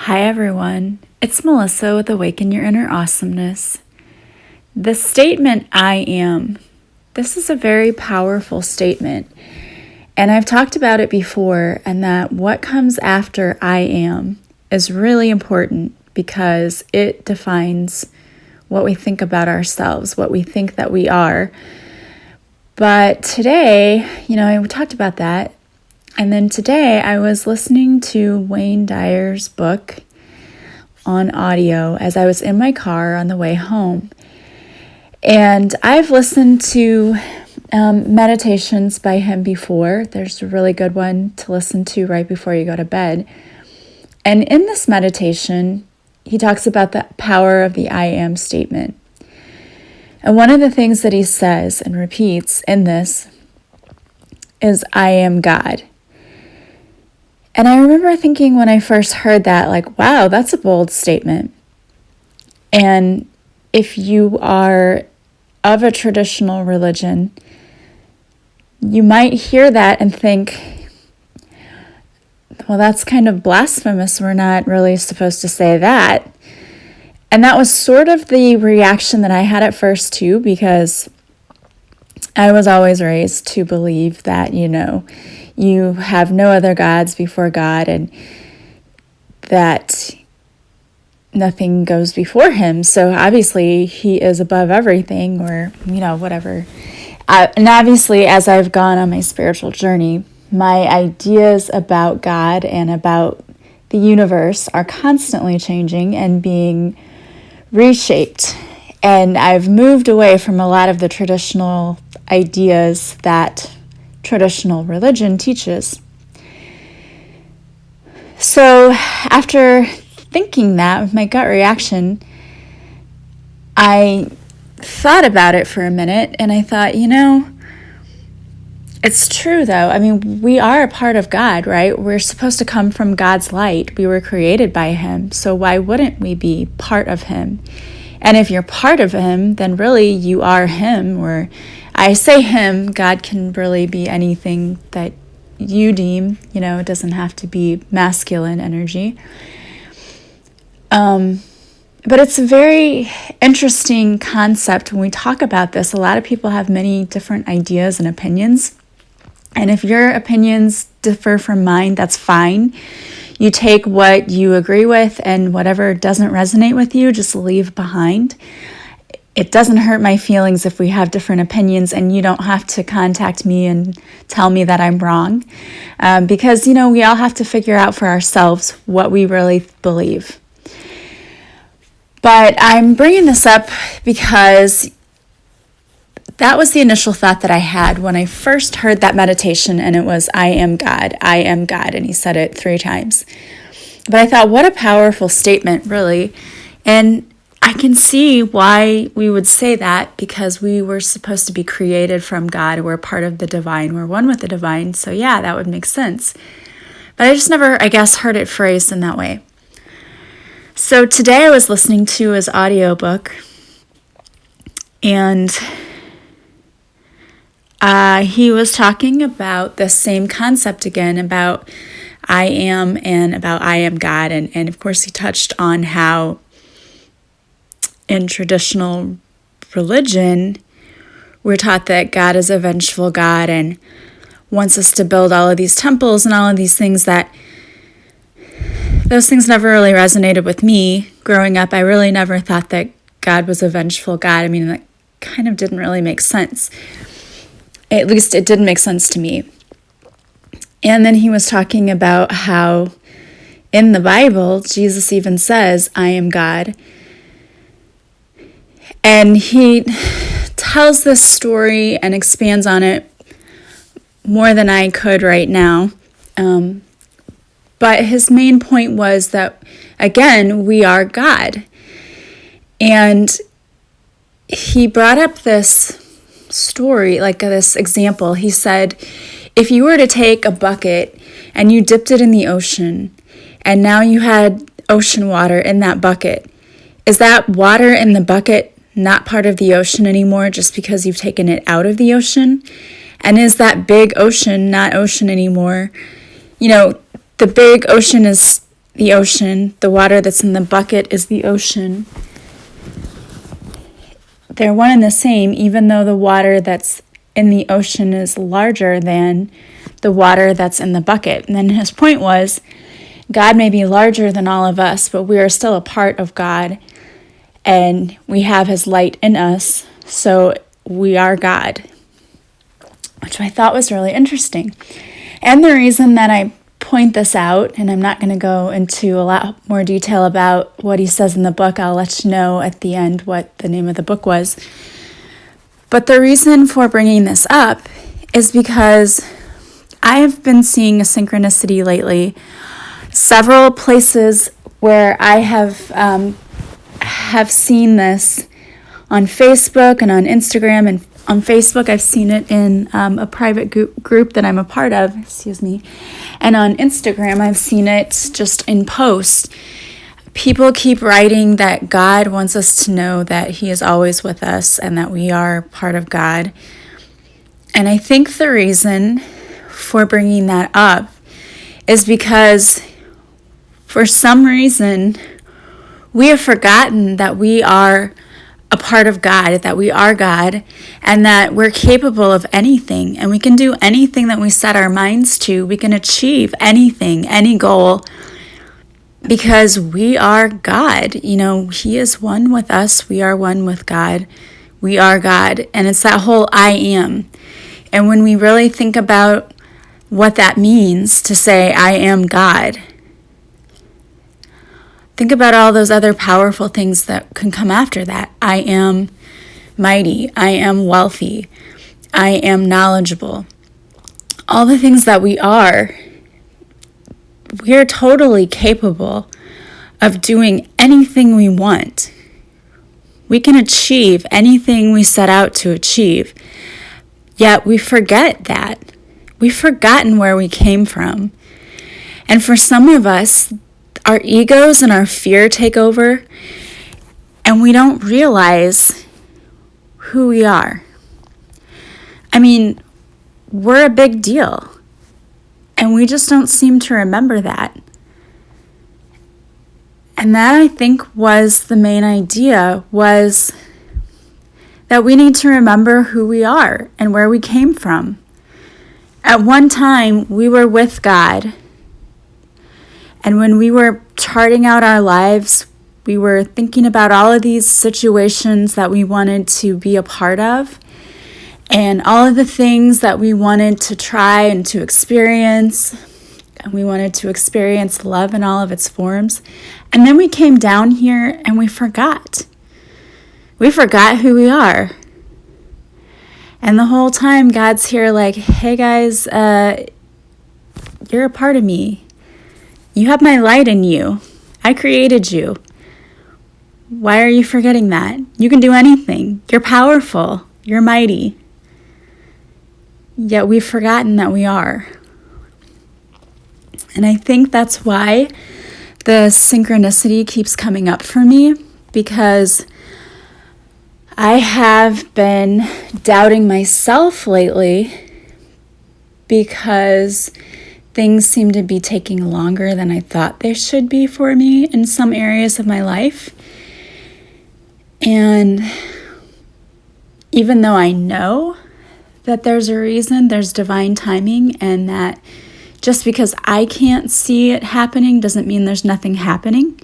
Hi everyone, it's Melissa with Awaken Your Inner Awesomeness. The statement I am, this is a very powerful statement, and I've talked about it before, and that what comes after I am is really important because it defines what we think about ourselves, what we think that we are. But today, I talked about that. And then today I was listening to Wayne Dyer's book on audio as I was in my car on the way home. And I've listened to meditations by him before. There's a really good one to listen to right before you go to bed. And in this meditation, he talks about the power of the I am statement. And one of the things that he says and repeats in this is, I am God. And I remember thinking when I first heard that, like, wow, that's a bold statement. And if you are of a traditional religion, you might hear that and think, well, that's kind of blasphemous. We're not really supposed to say that. And that was sort of the reaction that I had at first too, because I was always raised to believe that, you have no other gods before God and that nothing goes before him. So obviously he is above everything, or, whatever. And obviously, as I've gone on my spiritual journey, my ideas about God and about the universe are constantly changing and being reshaped. And I've moved away from a lot of the traditional ideas that traditional religion teaches. So after thinking that, with my gut reaction, I thought about it for a minute and I thought, it's true though. I mean, we are a part of God, right? We're supposed to come from God's light. We were created by him. So why wouldn't we be part of him? And if you're part of him, then really you are him. Or I say him, God can really be anything that you deem, it doesn't have to be masculine energy. But it's a very interesting concept when we talk about this. A lot of people have many different ideas and opinions. And if your opinions differ from mine, that's fine. You take what you agree with, and whatever doesn't resonate with you, just leave behind. It doesn't hurt my feelings if we have different opinions, and you don't have to contact me and tell me that I'm wrong. Because, we all have to figure out for ourselves what we really believe. But I'm bringing this up because that was the initial thought that I had when I first heard that meditation, and it was, I am God, and he said it 3 times. But I thought, what a powerful statement, really. And I can see why we would say that, because we were supposed to be created from God. We're part of the divine. We're one with the divine. So yeah, that would make sense. But I just never, heard it phrased in that way. So today I was listening to his audiobook, and he was talking about the same concept again, about I am and about I am God. And of course he touched on how in traditional religion, we're taught that God is a vengeful God and wants us to build all of these temples and all of these things. Those things never really resonated with me. Growing up, I really never thought that God was a vengeful God. I mean, that kind of didn't really make sense. At least it didn't make sense to me. And then he was talking about how in the Bible, Jesus even says, I am God. And he tells this story and expands on it more than I could right now. But his main point was that, again, we are God. And he brought up this story, like this example. He said, if you were to take a bucket and you dipped it in the ocean, and now you had ocean water in that bucket, is that water in the bucket not part of the ocean anymore just because you've taken it out of the ocean? And is that big ocean not ocean anymore? The big ocean is the ocean. The water that's in the bucket is the ocean. They're one and the same, even though the water that's in the ocean is larger than the water that's in the bucket. And then his point was, God may be larger than all of us, but we are still a part of God, and we have his light in us, so we are God, which I thought was really interesting. And the reason that I point this out, and I'm not going to go into a lot more detail about what he says in the book, I'll let you know at the end what the name of the book was. But the reason for bringing this up is because I have been seeing a synchronicity lately. Several places where I have seen this on Facebook and on Instagram. And on Facebook, I've seen it in a private group that I'm a part of, and on Instagram, I've seen it just in posts. People keep writing that God wants us to know that he is always with us and that we are part of God. And I think the reason for bringing that up is because for some reason, we have forgotten that we are a part of God, that we are God, and that we're capable of anything, and we can do anything that we set our minds to. We can achieve anything, any goal, because we are God. He is one with us. We are one with God. We are God. And it's that whole I am. And when we really think about what that means to say, I am God, think about all those other powerful things that can come after that. I am mighty. I am wealthy. I am knowledgeable. All the things that we are totally capable of doing anything we want. We can achieve anything we set out to achieve. Yet we forget that. We've forgotten where we came from. And for some of us, our egos and our fear take over, and we don't realize who we are. We're a big deal, and we just don't seem to remember that. And that, I think, was the main idea, was that we need to remember who we are and where we came from. At one time, we were with God. And when we were charting out our lives, we were thinking about all of these situations that we wanted to be a part of, and all of the things that we wanted to try and to experience. And we wanted to experience love in all of its forms. And then we came down here and we forgot. We forgot who we are. And the whole time God's here like, hey guys, you're a part of me. You have my light in you. I created you. Why are you forgetting that? You can do anything. You're powerful. You're mighty. Yet we've forgotten that we are. And I think that's why the synchronicity keeps coming up for me, because I have been doubting myself lately because things seem to be taking longer than I thought they should be for me in some areas of my life. And even though I know that there's a reason, there's divine timing, and that just because I can't see it happening doesn't mean there's nothing happening.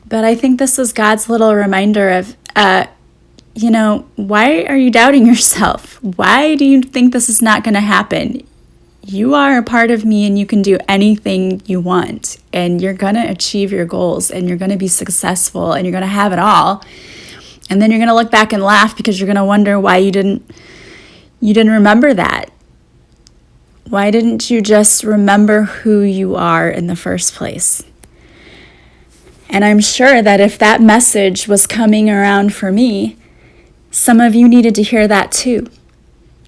But I think this is God's little reminder of, why are you doubting yourself? Why do you think this is not going to happen? You are a part of me, and you can do anything you want, and you're going to achieve your goals, and you're going to be successful, and you're going to have it all. And then you're going to look back and laugh because you're going to wonder why you didn't remember that. Why didn't you just remember who you are in the first place? And I'm sure that if that message was coming around for me, some of you needed to hear that too.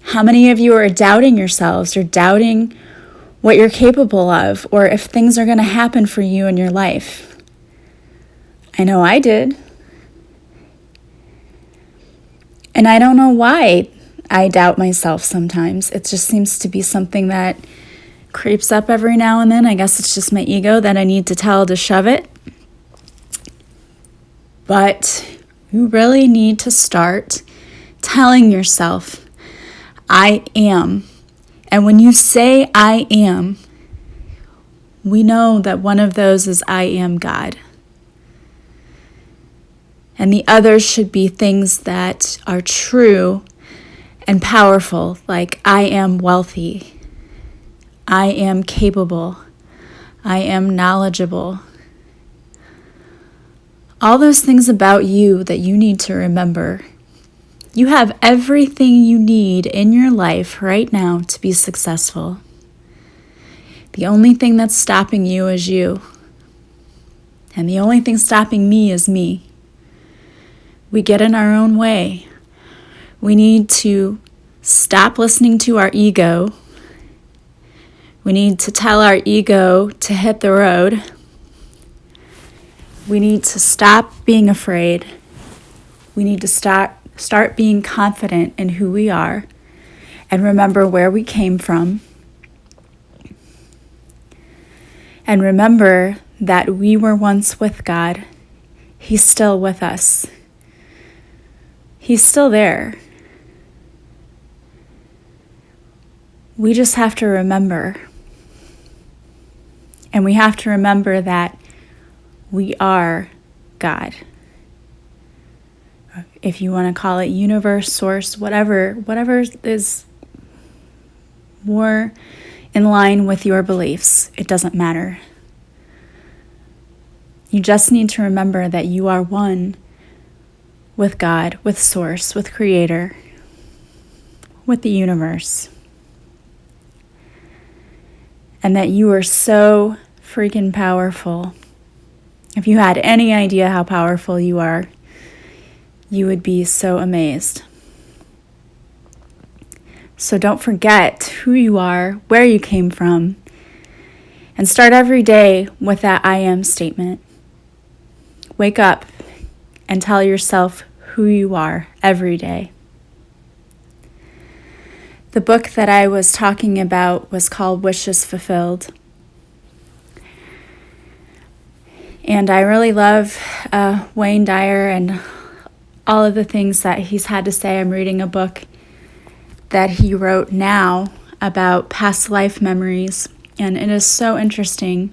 How many of you are doubting yourselves or doubting what you're capable of, or if things are going to happen for you in your life? I know I did. And I don't know why I doubt myself sometimes. It just seems to be something that creeps up every now and then. I guess it's just my ego that I need to tell to shove it. But you really need to start telling yourself, I am. And when you say I am, we know that one of those is I am God. And the others should be things that are true and powerful, like I am wealthy, I am capable, I am knowledgeable. All those things about you that you need to remember. You have everything you need in your life right now to be successful. The only thing that's stopping you is you. And the only thing stopping me is me. We get in our own way. We need to stop listening to our ego. We need to tell our ego to hit the road. We need to stop being afraid. We need to start being confident in who we are and remember where we came from. And remember that we were once with God. He's still with us. He's still there. We just have to remember. And we have to remember that we are God. If you want to call it universe, source, whatever is more in line with your beliefs, it doesn't matter. You just need to remember that you are one with God, with Source, with Creator, with the universe. And that you are so freaking powerful. If you had any idea how powerful you are, you would be so amazed. So don't forget who you are, where you came from, and start every day with that I am statement. Wake up and tell yourself who you are every day. The book that I was talking about was called Wishes Fulfilled. And I really love Wayne Dyer and all of the things that he's had to say. I'm reading a book that he wrote now about past life memories, and it is so interesting.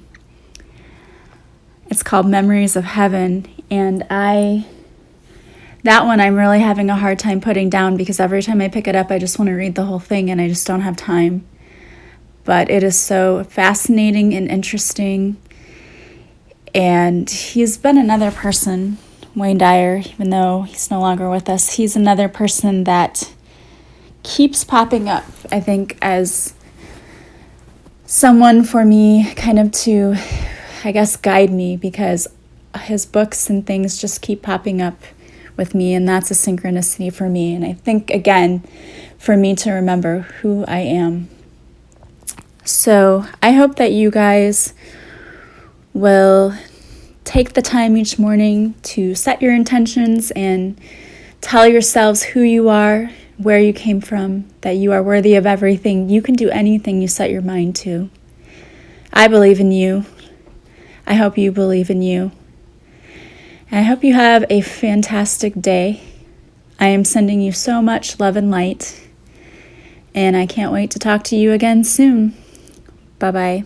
It's called Memories of Heaven, and that one I'm really having a hard time putting down because every time I pick it up, I just want to read the whole thing and I just don't have time. But it is so fascinating and interesting. And he's been another person, Wayne Dyer, even though he's no longer with us, he's another person that keeps popping up, I think, as someone for me kind of to, I guess, guide me, because his books and things just keep popping up with me, and that's a synchronicity for me. And I think, again, for me to remember who I am. So I hope that you guys will take the time each morning to set your intentions and tell yourselves who you are, where you came from, that you are worthy of everything. You can do anything you set your mind to. I believe in you. I hope you believe in you. And I hope you have a fantastic day. I am sending you so much love and light, and I can't wait to talk to you again soon. Bye-bye.